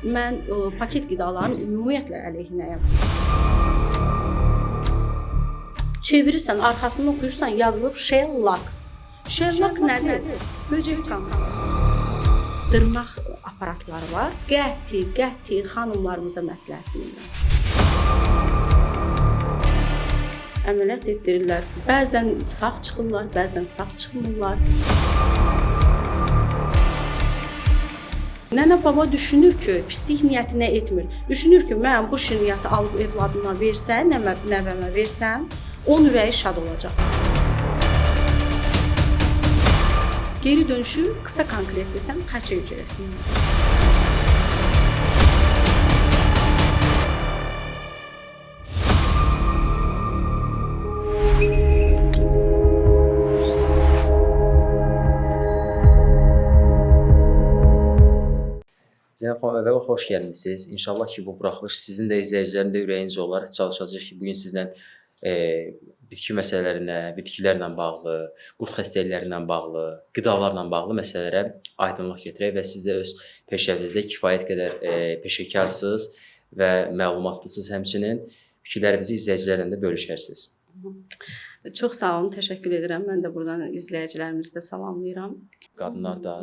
Mən paket qidaların ümumiyyətlə əleyhinəyəm. Çevirirsən, arxasını oxuyursan, yazılıb Sherlock. Sherlock nədir? Böcək qanı. Dırnaq aparatları var. Qəti xanımlarımıza məsləhət verirəm. Əməliyyat etdirirlər. Bəzən sağ çıxırlar, bəzən sağ çıxmırlar. Nənə baba düşünür ki, pislik niyyətinə etmir. Düşünür ki, mən bu şirniyyatı alıb evladına versən, nəvəmə versən, onun ürəyi şad olacaq. Geri dönüşü qısa konkret desəm, xərçə hüceyrəsindən. Zeynəb xanım, əvvəla xoş gəlmisiniz. İnşallah ki, bu buraxılış sizin də izləyicilərin də ürəyincə olar. Çalışacağıq ki, bugün sizlə bitki məsələlərinə, bitkilərlə bağlı, qurd xəstəliklərinə bağlı, qidalarla bağlı məsələlərə aydınlıq gətirək və siz də öz peşənizdə kifayət qədər peşəkarsınız və məlumatlısınız həmçinin. Fikirlərinizi izləyicilərlə də bölüşərsiniz. Çox sağ olun, təşəkkür edirəm. Mən də buradan izləyicilərimizi də salamlayıram. Qadınlar da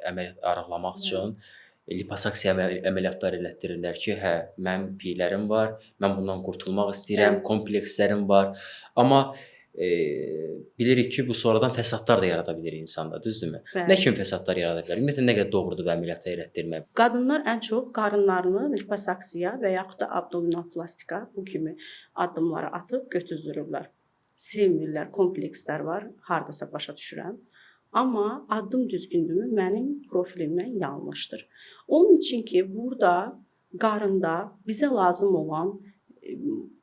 əməliyyat arıqlamaq üçün liposaksiya əməliyyatları elətdirirlər ki, hə, mənim piylərim var, mən bundan qurtulmaq istəyirəm, komplekslərim var. Amma bilirik ki, bu sonradan fəsadlar da yarada bilir insanda, düzdürmü? Nə kimi fəsadlar yarada bilər? Ümumiyyətlə, nə qədər doğrudur bu əməliyyatı elətdirmək? Qadınlar ən çox qarınlarını liposaksiya və yaxud da abdominoplastika bu kimi addımları atıb götüzdürürlər. Sevmirlər, komplekslər var, hardasa başa düşürəm. Amma addım düzgündürmü? Mənim profilimdən yanlışdır. Onun üçün ki, burada qarında bizə lazım olan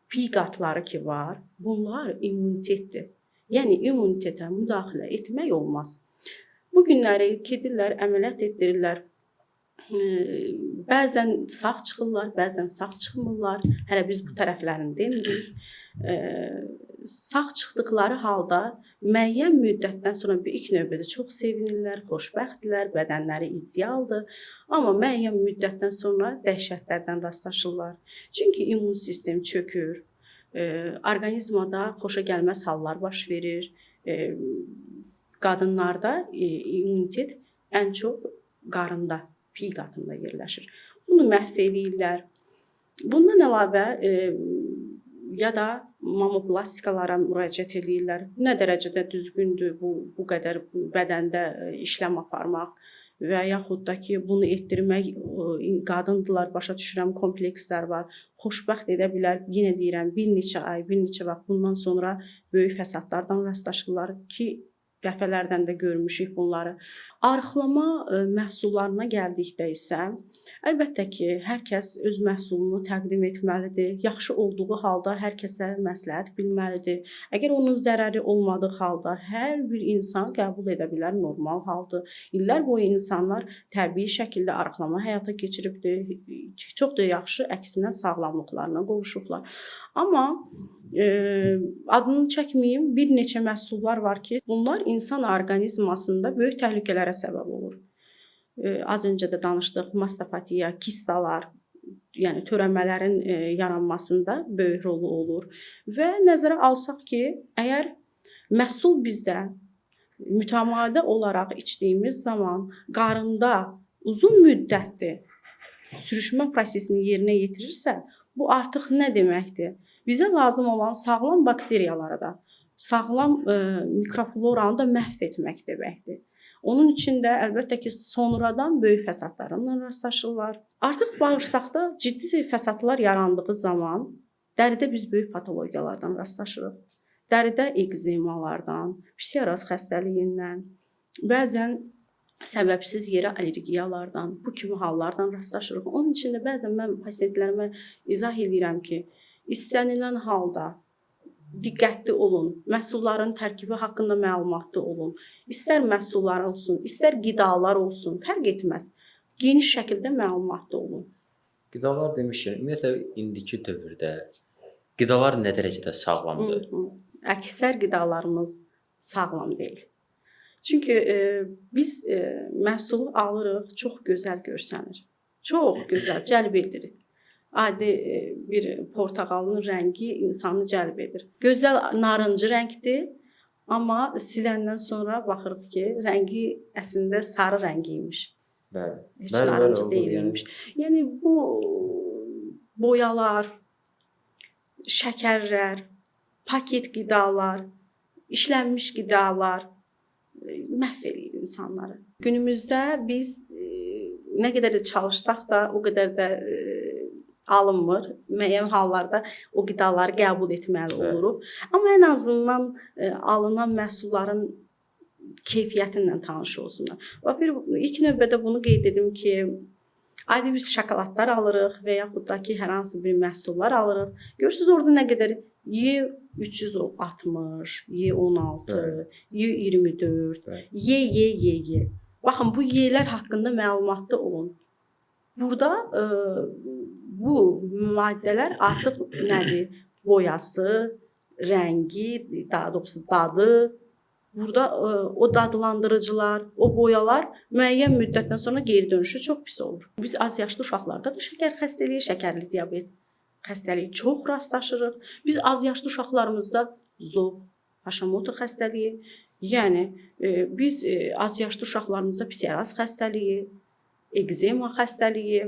pi qatları ki var, bunlar immunitetdir. Yəni immunitetə müdaxilə etmək olmaz. Bu günləri gedirlər, əməliyyat etdirirlər. Bəzən sağ çıxırlar, bəzən sağ çıxmırlar. Hələ biz bu tərəflərini demirik. Sağ çıxdıqları halda müəyyən müddətdən sonra ilk növbədə çox sevinirlər, xoşbəxtdirlər, bədənləri idealdır. Amma müəyyən müddətdən sonra dəhşətlərdən rastlaşırlar. Çünki immun sistem çökür, orqanizmada xoşagəlməz hallar baş verir. Qadınlarda immunitet ən çox qarında, pi qatında yerləşir. Bunu məhv eləyirlər. Bundan əlavə ya da mamoplastikalara müraciət edirlər. Nə dərəcədə düzgündür bu qədər bədəndə işləm aparmaq və yaxud da ki, bunu etdirmək qadındılar, başa düşürəm, komplekslər var. Xoşbəxt edə bilər. Yenə deyirəm, bir neçə ay, bir neçə vaxt bundan sonra böyük fəsadlardan rastlaşırlar ki, dəfələrdən də görmüşük bunları. Arıqlama məhsullarına gəldikdə isə, əlbəttə ki, hər kəs öz məhsulunu təqdim etməlidir. Yaxşı olduğu halda hər kəsə məsləhət bilməlidir. Əgər onun zərəri olmadığı halda hər bir insan qəbul edə bilər, normal haldır. İllər boyu insanlar təbii şəkildə arıqlama həyata keçiribdir. Çox da yaxşı, əksinə sağlamlıqlarına qovuşublar. Amma adını çəkməyim, bir neçə məhsullar var ki, bunlar insan orqanizmasında böyük təhlükələrə səbəb olur. Az öncə də danışdıq, mastopatiya, kistalar, yəni törəmələrin yaranmasında böyük rolu olur. Və nəzərə alsaq ki, əgər məhsul bizdə mütəmadi olaraq içdiyimiz zaman qarında uzun müddətli sürüşmə prosesini yerinə yetirirsə, bu artıq nə deməkdir? Bizə lazım olan sağlam bakteriyaları da, sağlam mikrofloranı da məhv etmək deməkdir. Onun üçün də əlbəttə ki, sonradan böyük fəsadlarla rastlaşırlar. Artıq bağırsaqda ciddi fəsadlar yarandığı zaman dəridə biz böyük patologiyalardan rastlaşırıq. Dəridə ekzemalardan, psoriaz xəstəliyindən, bəzən səbəbsiz yerə allergiyalardan, bu kimi hallardan rastlaşırıq. Onun üçün də bəzən mən pasientlərimə izah edirəm ki, istənilən halda diqqətli olun, məhsulların tərkibi haqqında məlumatlı olun. İstər məhsullar olsun, istər qidalar olsun, fərq etməz. Geniş şəkildə məlumatlı olun. Qidalar demişkən, ümumiyyətlə indiki dövrdə qidalar nə dərəcədə sağlamdır? Əksər qidalarımız sağlam deyil. Çünki biz məhsulu alırıq, çox gözəl görsənir. Çox gözəl, cəlb edir. Adi bir portağalın rəngi insanı cəlb edir. Gözəl narıncı rəngdir, amma siləndən sonra baxırıq ki, rəngi əslində sarı rəngi imiş. Bəli. Heç Bəli, narıncı olur, deyilmiş. Yəni bu boyalar, şəkərlər, paket qidalar, işlənmiş qidalar məhv eləyir insanları. Günümüzdə biz nə qədər də çalışsaq da o qədər də alınmır. Müəyyən hallarda o qidaları qəbul etməli oluruq. Amma ən azından alınan məhsulların keyfiyyətinlə tanış olsunlar. İlk növbədə bunu qeyd edim ki, adi biz şokoladlar alırıq və yaxud da ki, hər hansı bir məhsullar alırıq. Görürsüz orada nə qədər Y360, Y16, Y24, Y. Baxın bu Y-lər haqqında məlumatlı olun. Burada bu maddələr artıq nədir? Boyası, rəngi, daha doğrusu dadı. Burada o dadlandırıcılar, o boyalar müəyyən müddətdən sonra geri dönüşü çox pis olur. Biz az yaşlı uşaqlarda da şəkər xəstəliyi, şəkərli diabet xəstəliyi çox rastlaşırıq. Biz az yaşlı uşaqlarımızda zob, Hashimoto xəstəliyi, yəni biz az yaşlı uşaqlarımızda psoriaz xəstəliyi, ekzema xəstəliyi,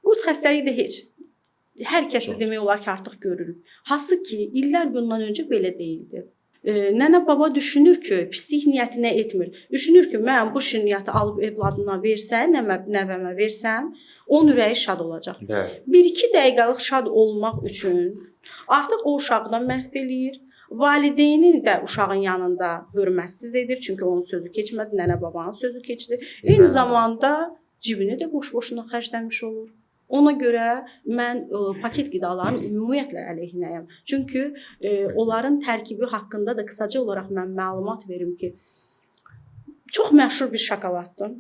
qurd xəstəliyi də heç. Hər kəsdə demək olar ki, artıq görürük. Hansı ki, illər bundan öncə belə deyildi. Nənə baba düşünür ki, pislik niyyətinə etmir. Düşünür ki, mən bu şirniyyatı alıb evladına versəm, nəvəmə versəm, onun ürəyi şad olacaq. 1-2 dəqiqəlik şad olmaq üçün artıq o uşaqdan məhv eləyir. Valideyni də uşağın yanında hörmətsiz edir. Çünki onun sözü keçmədi, nənə babanın sözü keçdi. Eyni zamanda cibini də boş-boşuna xərcləmiş olur. Ona görə mən paket qidaların ümumiyyətlə əleyhinəyəm. Çünki onların tərkibi haqqında da qısaca olaraq mən məlumat verim ki, çox məşhur bir şokoladdır.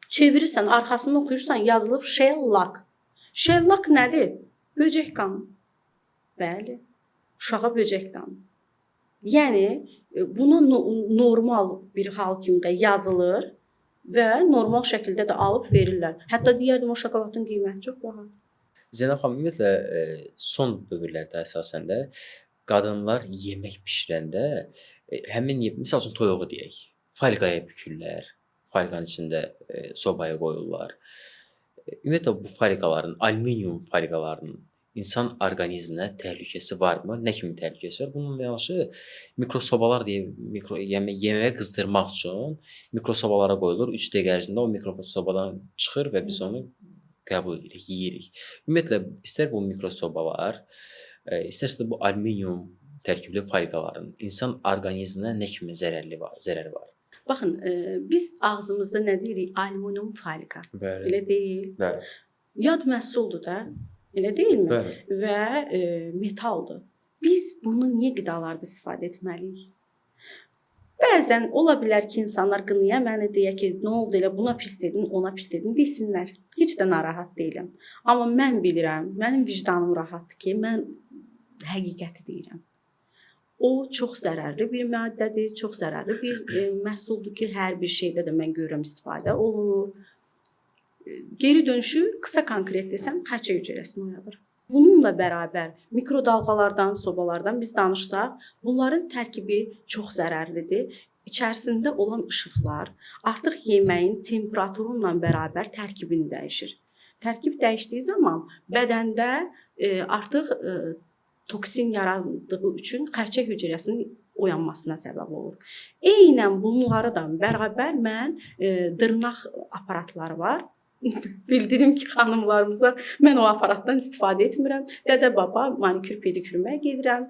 Çevirirsən, arxasını oxuyursan, yazılıb Shellac. Shellac nədir? Böcək qanı. Bəli, uşağa böcək qanı. Yəni, buna normal bir hal kimi də yazılır və normal şəkildə də alıb verirlər. Hətta deyərdim o şokoladın qiyməti çox bahadır. Zeynəb xanım, ümumiyyətlə son dövrlərdə əsasən də qadınlar yemək bişirəndə həmin misal üçün toyuğu deyək, falqaya bükürlər, falqanın içində sobaya qoyurlar. Ümumiyyətlə bu falqaların, alüminium falqalarının insan orqanizminə təhlükəsi varmı? Nə kimi təhlükəsi var? Bununla yanaşı mikrosobalar deyə yeməyə qızdırmaq üçün mikrosobalara qoyulur. 3 dəqiqə ərzində o mikrosobadan çıxır və biz onu qəbul edirik, yeyirik. Ümumiyyətlə istər bu mikrosobalar, istərsə də bu alüminium tərkibli falqaların insan orqanizminə nə kimi zərəri var? Baxın, biz ağzımızda nə deyirik? Alüminium falqa. Elə deyil. Bəli. Yad məhsuldur da. Elə deyilmi? Bəli. Və metaldır. Biz bunu niyə qidalarda istifadə etməliyik? Bəzən ola bilər ki, insanlar qınaya məni deyə ki, nə oldu elə buna pis dedin, ona pis dedin desinlər. Heç də narahat deyiləm. Amma mən bilirəm, mənim vicdanım rahatdır ki, mən həqiqəti deyirəm. O çox zərərli bir maddədir, çox zərərli bir məhsuldur ki, hər bir şeydə də mən görürəm istifadə olunur. Geri dönüşü qısa konkret desəm, xərçəng hüceyrəsini oyadır. Bununla bərabər mikrodalğalardan, sobalardan biz danışsaq, bunların tərkibi çox zərərlidir. İçərisində olan işıqlar artıq yeməyin temperaturu ilə bərabər tərkibini dəyişir. Tərkib dəyişdiyi zaman bədəndə artıq toksin yarandığı üçün xərçəng hüceyrəsinin oyanmasına səbəb olur. Eynən bunlardan bərabər mən dırnaq aparatları var. Bildirim ki, xanımlarımıza mən o aparatdan istifadə etmirəm. Dədə-baba manikür pedikürümə gedirəm.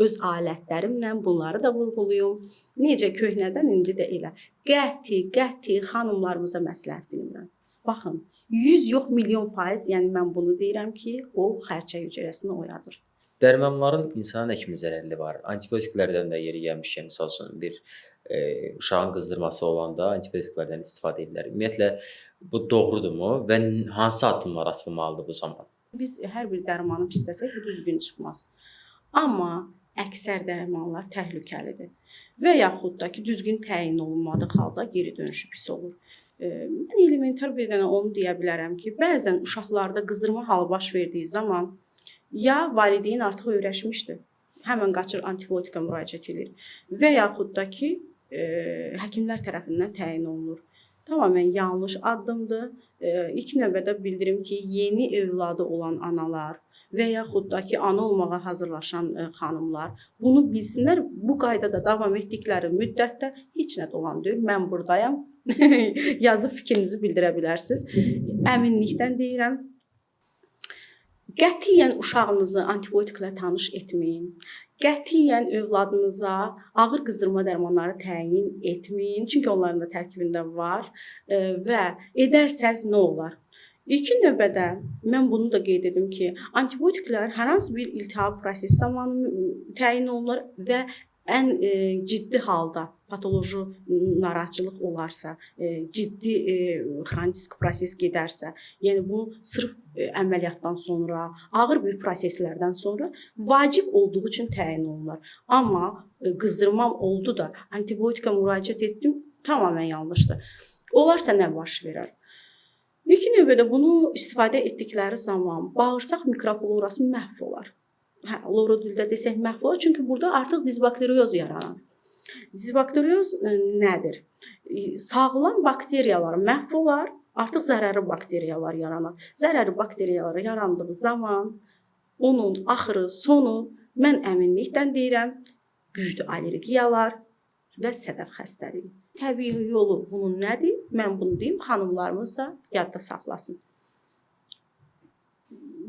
Öz alətlərimlə bunları da vurğuluyum. Necə köhnədən indi də elə. Qəti xanımlarımıza məsləhət bilmirəm. Baxın, 100 yox milyon faiz, yəni mən bunu deyirəm ki, o xərçəng hüceyrəsini oyadır. Dərmanların insana nə kimi zərərli var? Antibiotiklərdən də yeri gəlmişkən, misal üçün bir uşağın qızdırması olanda antibiotiklərdən istifadə edirlər. Ümumiyyətlə bu doğrudurmu və hansı addımlar atılmalıdır bu zaman? Biz hər bir dərmanı pisləsək düzgün çıxmaz. Amma əksər dərmanlar təhlükəlidir və yaxud da ki, düzgün təyin olunmadığı halda geri dönüşü pis olur. Mən elementar bir dənə onu deyə bilərəm ki, bəzən uşaqlarda qızdırma halı baş verdiyi zaman ya valideyn artıq öyrəşmişdi, həmin qaçır antibiotika müraciət edir və yaxud da ki, həkimlər tərəfindən təyin olunur. Tamamilə yanlış addımdır. İlk növbədə bildirim ki, yeni övladı olan analar və yaxud da ki, ana olmağa hazırlaşan xanımlar bunu bilsinlər. Bu qaydada davam etdikləri müddətdə heç nə dolan deyil. Mən buradayam. Yazıb fikrinizi bildirə bilərsiniz. Əminlikdən deyirəm. Qətiyyən uşağınızı antibiotiklə tanış etməyin. Qətiyyən övladınıza ağır qızdırma dərmanları təyin etməyin. Çünki onların da tərkibində var və edərsəz nə olar? İlk növbədə mən bunu da qeyd edim ki, antibiotiklər hər hansı bir iltihab prosesi zamanı təyin olunur və ən ciddi halda patoloji narahatçılıq olarsa, ciddi xroniki proses gedərsə, yəni bu sırf əməliyyatdan sonra, ağır bir proseslərdən sonra vacib olduğu üçün təyin olunur. Amma qızdırmam oldu da antibiotika müraciət etdim, tamamilə yanlışdır. Olarsa nə baş verər? İlk növbədə bunu istifadə etdikləri zaman bağırsaq mikroflorası məhv olar. Loro dildə desək məhv olar, çünki burada artıq disbakterioz yaranır. Disbakterioz nədir? Sağlam bakteriyalar məhv olar, artıq zərərli bakteriyalar yaranır. Zərərli bakteriyalar yarandığı zaman onun axırı, sonu mən əminlikdən deyirəm, güclü allergiyalar və sədəf xəstəliyi. Təbii yolu bunun nədir? Mən bunu deyim, xanımlarımız da yadda saxlasın.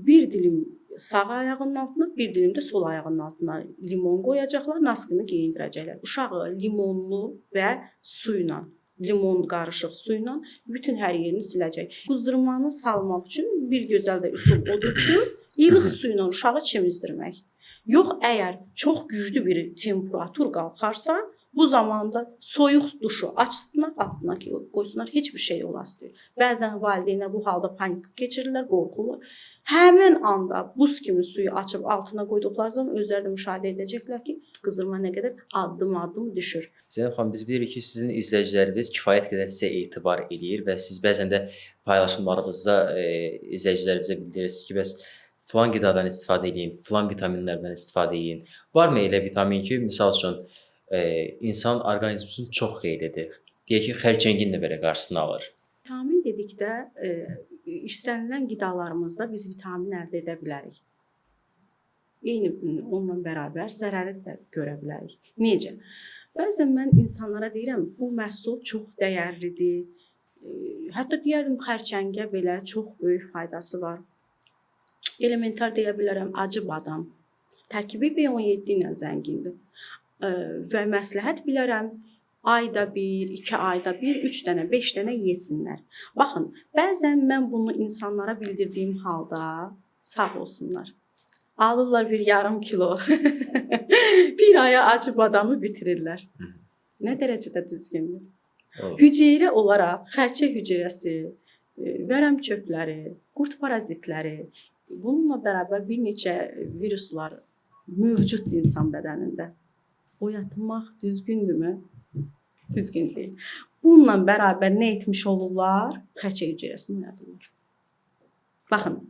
Bir dilim sağ ayağının altına, bir dilim də sol ayağının altına limon qoyacaqlar, naskını geyindirəcəklər. Uşağı limonlu və su ilə, limon qarışıq su ilə bütün hər yerini siləcək. Qızdırmanı salmaq üçün bir gözəl də üsul odur ki, ilıq su ilə uşağı çimizdirmək. Yox, əgər çox güclü bir temperatur qalxarsa, bu zamanda soyuq duşu açsınlar, altına qoysunlar, heç bir şey olası deyil. Bəzən valideynlər bu halda panik keçirirlər, qorxurlar. Həmin anda buz kimi suyu açıb altına qoyduqları zaman özləri də müşahidə edəcəklər ki, qızdırma nə qədər addım-addım düşür. Zeynəb xanım, biz bilirik ki, sizin izləyiciləriniz kifayət qədər sizə etibar edir və siz bəzən də paylaşımlarınızda izləyicilərimizə bildirirsiniz ki, bəs filan qidadan istifadə edin, filan vitaminlərdən istifadə edin. Varmı elə vitamin ki, misal üçün insan orqanizmini çox xeyir edir. Deyək ki, xərçəngin də belə qarşısını alır. Vitamin dedikdə istənilən qidalarımızda biz vitamin əldə edə bilərik. Eyni onunla bərabər zərəri də görə bilərik. Necə? Bəzən mən insanlara deyirəm, bu məhsul çox dəyərlidir. Hətta deyərdim, xərçəngə belə çox böyük faydası var. Elementar deyə bilərəm, acı badam. Tərkibi B17 ilə zəngindir. Və məsləhət bilərəm, ayda bir, 2 ayda bir, 3 dənə, 5 dənə yesinlər. Baxın, bəzən mən bunu insanlara bildirdiyim halda sağ olsunlar. Alırlar bir yarım kilo, bir aya acı badamı bitirirlər. Nə dərəcədə düzgündür? Hüceyrə olaraq xərçə hüceyrəsi, vərəm çöpləri, qurd parazitləri, bununla bərabər bir neçə viruslar mövcud insan bədənində. Oyatmaq düzgündürmü? Düzgün deyil. Bununla bərabər nə etmiş olurlar? Xərçə hüceyrəsini oyadırlar. Baxın,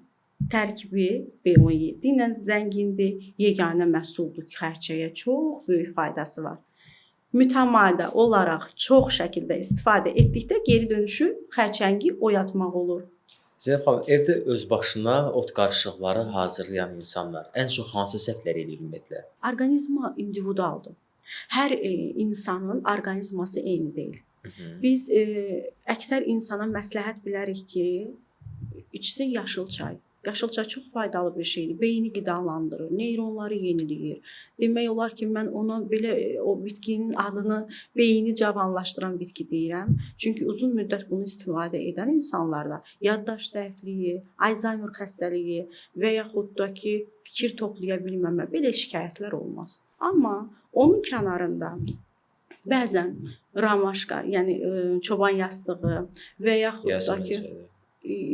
tərkibi B17 ilə zəngindir, yeganə məhsuldur ki, xərçəyə çox böyük faydası var. Mütəmadi olaraq çox şəkildə istifadə etdikdə geri dönüşü xərçəngi oyatmaq olur. Zeynəb xanım, evdə öz başına ot qarışıqları hazırlayan insanlar ən çox hansı səhvləri edir ümumiyyətlə? Orqanizma individualdır. Hər insanın orqanizması eyni deyil. Biz əksər insana məsləhət bilərik ki, içsin yaşıl çay. Yaşıl çay çox faydalı bir şeydir. Beyni qidalandırır, neyronları yeniləyir. Demək olar ki, mən ona belə o bitkinin adını beyni cavanlaşdıran bitki deyirəm. Çünki uzun müddət bunu istifadə edən insanlarda yaddaş zəifliyi, Alzheimer xəstəliyi və yaxud da ki, fikir toplaya bilməmə belə şikayətlər olmaz. Amma onun kənarında bəzən ramaşka, yəni çoban yastığı və yaxud da ki,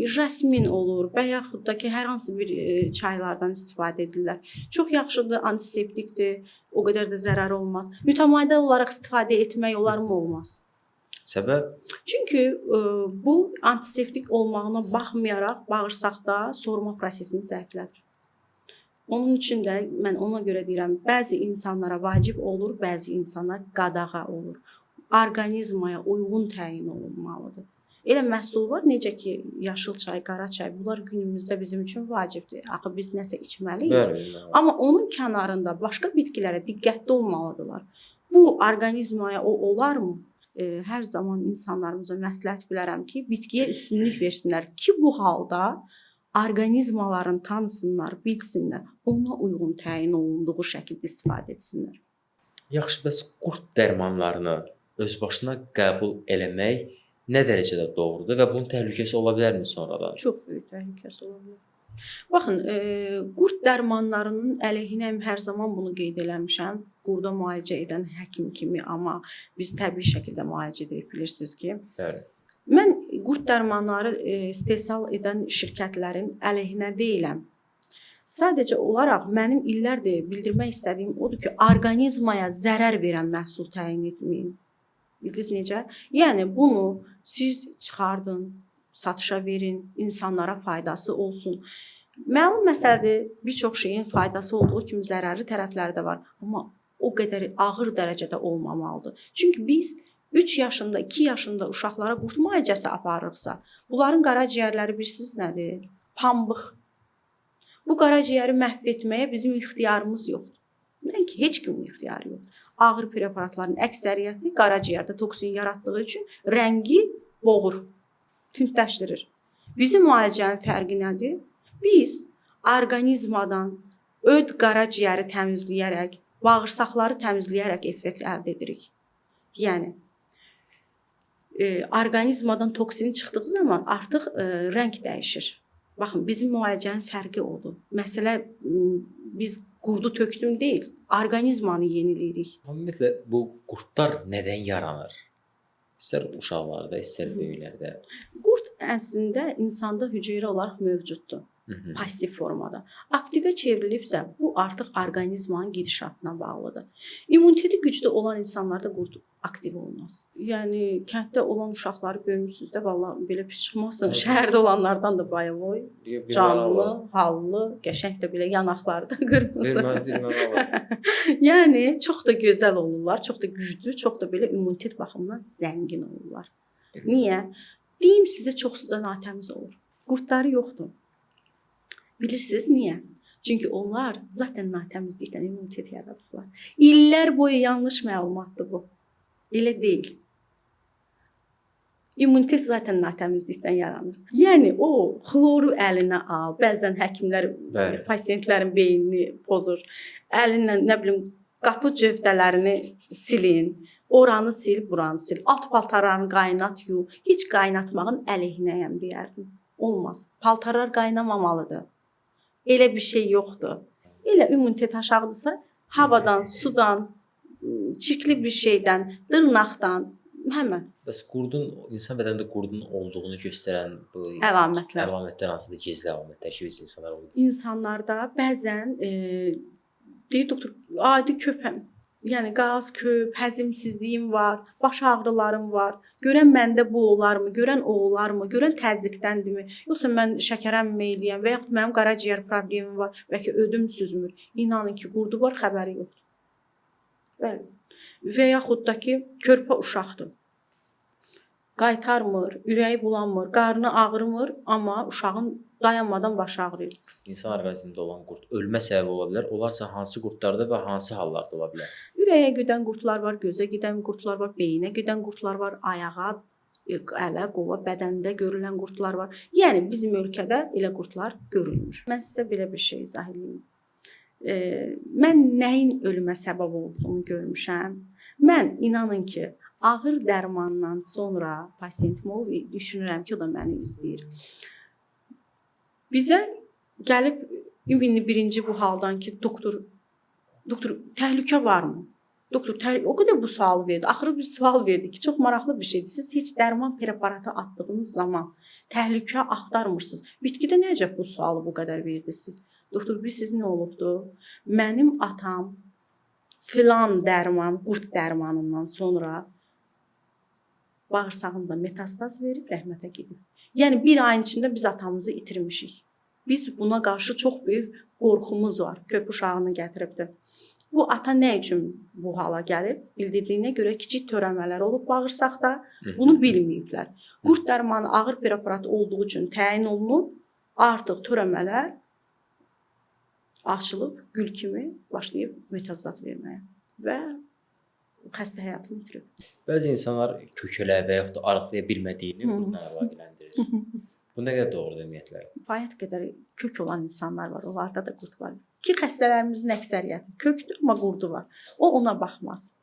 jasmin olur və yaxud da ki, hər hansı bir çaylardan istifadə edirlər. Çox yaxşıdır, antiseptikdir, o qədər də zərər olmaz. Mütəmadi olaraq istifadə etmək olar mı? Olmaz. Səbəb? Çünki bu antiseptik olmağına baxmayaraq bağırsaqda soğuma prosesini zəiflədir. Onun üçün də mən ona görə deyirəm, bəzi insanlara vacib olur, bəzi insanlara qadağa olur. Orqanizmaya uyğun təyin olunmalıdır. Elə məhsul var, necə ki, yaşıl çay, qara çay, bunlar günümüzdə bizim üçün vacibdir. Axı biz nəsə içməliyik. Bəli. Amma onun kənarında başqa bitkilərə diqqətli olmalıdırlar. Bu orqanizmaya o olarmı? Hər zaman insanlarımıza məsləhət bilərəm ki, bitkiyə üstünlük versinlər ki, bu halda orqanizmaların tanısınlar, bilsinlər, ona uyğun təyin olunduğu şəkildə istifadə etsinlər. Yaxşı, bəs qurd dərmanlarını öz başına qəbul eləmək nə dərəcədə doğrudur və bunun təhlükəsi ola bilərmi sonradan? Çox böyük təhlükəsi ola bilər. Baxın, qurd dərmanlarının əleyhinə hər zaman bunu qeyd eləmişəm. Qurda müalicə edən həkim kimi, amma biz təbii şəkildə müalicə edirik, bilirsiniz ki. Bəli. Mən qurd dərmanları istehsal edən şirkətlərin əleyhinə deyiləm. Sadəcə olaraq mənim illərdir bildirmək istədiyim odur ki, orqanizmaya zərər verən məhsul təyin etməyin. Bildiniz necə? Yəni bunu siz çıxardın, satışa verin, insanlara faydası olsun. Məlum məsələdir, bir çox şeyin faydası olduğu kimi zərərli tərəfləri də var, amma o qədər ağır dərəcədə olmamalıdır. Çünki biz 3 yaşında, 2 yaşında uşaqlara qurd müalicəsi aparırıqsa, bunların qaraciyərləri bilirsiniz nədir? Pambıq. Bu qaraciyəri məhv etməyə bizim ixtiyarımız yoxdur. Nəinki heç kimin ixtiyarı yoxdur. Ağır preparatların əksəriyyəti qaraciyərdə toksin yaratdığı üçün rəngi boğur, tündləşdirir. Bizim müalicənin fərqi nədir? Biz orqanizmadan öd qaraciyəri təmizləyərək, bağırsaqları təmizləyərək effekt əldə edirik. Yəni orqanizmadan toksin çıxdığı zaman artıq rəng dəyişir. Baxın, bizim müalicənin fərqi odur. Məsələ biz qurdu tökdüm deyil, orqanizmanı yeniləyirik. Ümumiyyətlə bu qurdlar nədən yaranır? İstər uşaqlarda, istər böyüklərdə. Qurd əslində insanda hüceyrə olaraq mövcuddur. Pasiv formada. Aktivə çevrilibsə, bu artıq orqanizmanın gedişatına bağlıdır. İmmuniteti güclü olan insanlarda qurd aktiv olmaz. Yəni kənddə olan uşaqları görmüsünüz də, vallahi belə pis çıxmazsın. Şəhərdə olanlardan da bayavoy, canlı, hallı, qəşəng də belə yanaqlarda qırmızı. Yəni çox da gözəl olurlar, çox da güclü, çox da belə immunitet baxımından zəngin olurlar. Niyə? Deyim sizə, çoxsu da natəmiz olur. Qurdları yoxdur. Bilirsiniz niyə? Çünki onlar zaten natəmizlikdən immunitet yaradıblar. İllər boyu yanlış məlumatdır bu. Elə deyil. İmmunitet zaten natəmizlikdən yaranır. Yəni o xloru əlinə al. Bəzən həkimlər pasientlərin beynini pozur. Əlinlə nə bilim qapı cövdələrini silin. Oranı sil, buranı sil. Alt paltarlarını qaynat, yu. Heç qaynatmağın əleyhinəyəm deyərdim. Olmaz. Paltarlar qaynamamalıdır. Elə bir şey yoxdur. Elə immunitet aşağıdırsa, havadan, sudan, çirkli bir şeydən, dırnaqdan, həmən. Bəs qurdun, insan bədənində qurdun olduğunu göstərən bu əlamətlər hansıdır? Gizli əlamətlər ki, biz insanlar olur. İnsanlarda bəzən deyir doktor, adi köpəm. Yəni qaz, köp, həzmsizliyim var, baş ağrılarım var. Görən məndə bu olarmı? Görən o olarmı? Görən təzyiqdəndirmi? Yoxsa mən şəkərəm meyliyəm və yaxud mənim qaraciyər problemim var və ki ödüm süzmür. İnanın ki, qurdu var, xəbəri yoxdur. Bəli. Və yaxud da ki, körpə uşaqdır. Qaytarmır, ürəyi bulanmır, qarnı ağrımır, amma uşağın dayanmadan başı ağrıyır. İnsan orqanizmində olan qurd ölmə səbəbi ola bilər. Onlarsa hansı qurdlarda və hansı hallarda ola bilər? Ürəyə gedən qurdlar var, gözə gedən qurdlar var, beyinə gedən qurdlar var, ayağa, ələ, qova, bədəndə görülən qurdlar var. Yəni bizim ölkədə elə qurdlar görülmür. Mən sizə belə bir şey izah edeyim. Mən nəyin ölümə səbəb olduğunu görmüşəm. Mən inanın ki, ağır dərmandan sonra pasiyentim olub, düşünürəm ki, o da məni izləyir. Bizə gəlib ümumi birinci bu haldan ki, doktor təhlükə varmı? Doktor o qədər bu sualı verdi. Axırı bir sual verdi ki, çox maraqlı bir şeydir. Siz heç dərman preparatı atdığınız zaman təhlükə axtarmırsınız. Bitkidə necə bu sualı bu qədər verdiniz? Doktor, bilirsiniz nə olubdu? Mənim atam filan dərman, qurd dərmanından sonra bağırsağında metastaz verib rəhmətə gedib. Yəni bir ayın içində biz atamızı itirmişik. Biz buna qarşı çox böyük qorxumuz var. Köp uşağını gətiribdi. Bu ata nə üçün bu hala gəlib? Bildirdiyinə görə kiçik törəmələr olub bağırsaqda. Bunu bilməyiblər. Qurd dərmanı ağır preparat olduğu üçün təyin olunub. Artıq törəmələr açılıb, gül kimi başlayıb metastaz verməyə və xəstə həyatını itirib. Bəzi insanlar kökələ və yaxud da arıqlaya bilmədiyini bununla əlaqələndirir. Bu nə qədər doğrudur ümumiyyətlə? Kifayət qədər kök olan insanlar var, onlarda da qurd var. Ki xəstələrimizin əksəriyyəti kökdür, amma qurdu var. O ona baxmaz.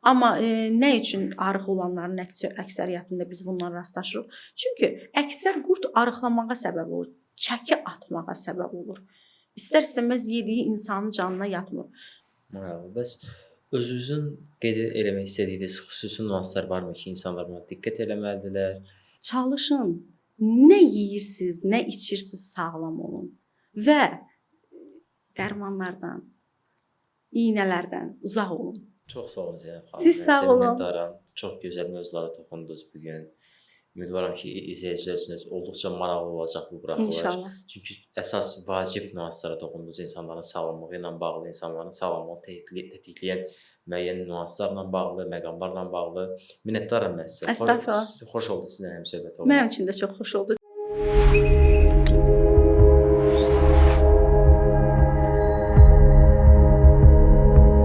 Amma nə üçün arıq olanların əksəriyyətində biz bundan rastlaşırıq? Çünki əksər qurd arıqlamağa səbəb olur, çəki atmağa səbəb olur. İstər-istəməz yediyi insanın canına yatmır. Bəs özünüzün qeyd eləmək istədiyiniz xüsusi nüanslar varmı ki, insanlar buna diqqət eləməlidirlər? Çalışın, nə yeyirsiniz, nə içirsiniz sağlam olun və dərmanlardan, iynələrdən uzaq olun. Çox sağ olun Zeynəb xanım. Siz sağ olun. Minnətdaram. Çox gözəl mövzulara toxundunuz bu gün. Ümidvaram ki, izləyicilər üçün olduqca maraqlı olacaq bu buraxılış. İnşallah. Çünki əsas vacib nüanslara toxundunuz. İnsanların sağlamlığı ilə bağlı, insanların sağlamlığını tetikləyən müəyyən nüanslarla bağlı, məqamlarla bağlı. Minnətdaram mən sizə. Estağfurullah. Xoş oldu sizinlə həmsöhbət olmaq. Mənim üçün də çox xoş oldu.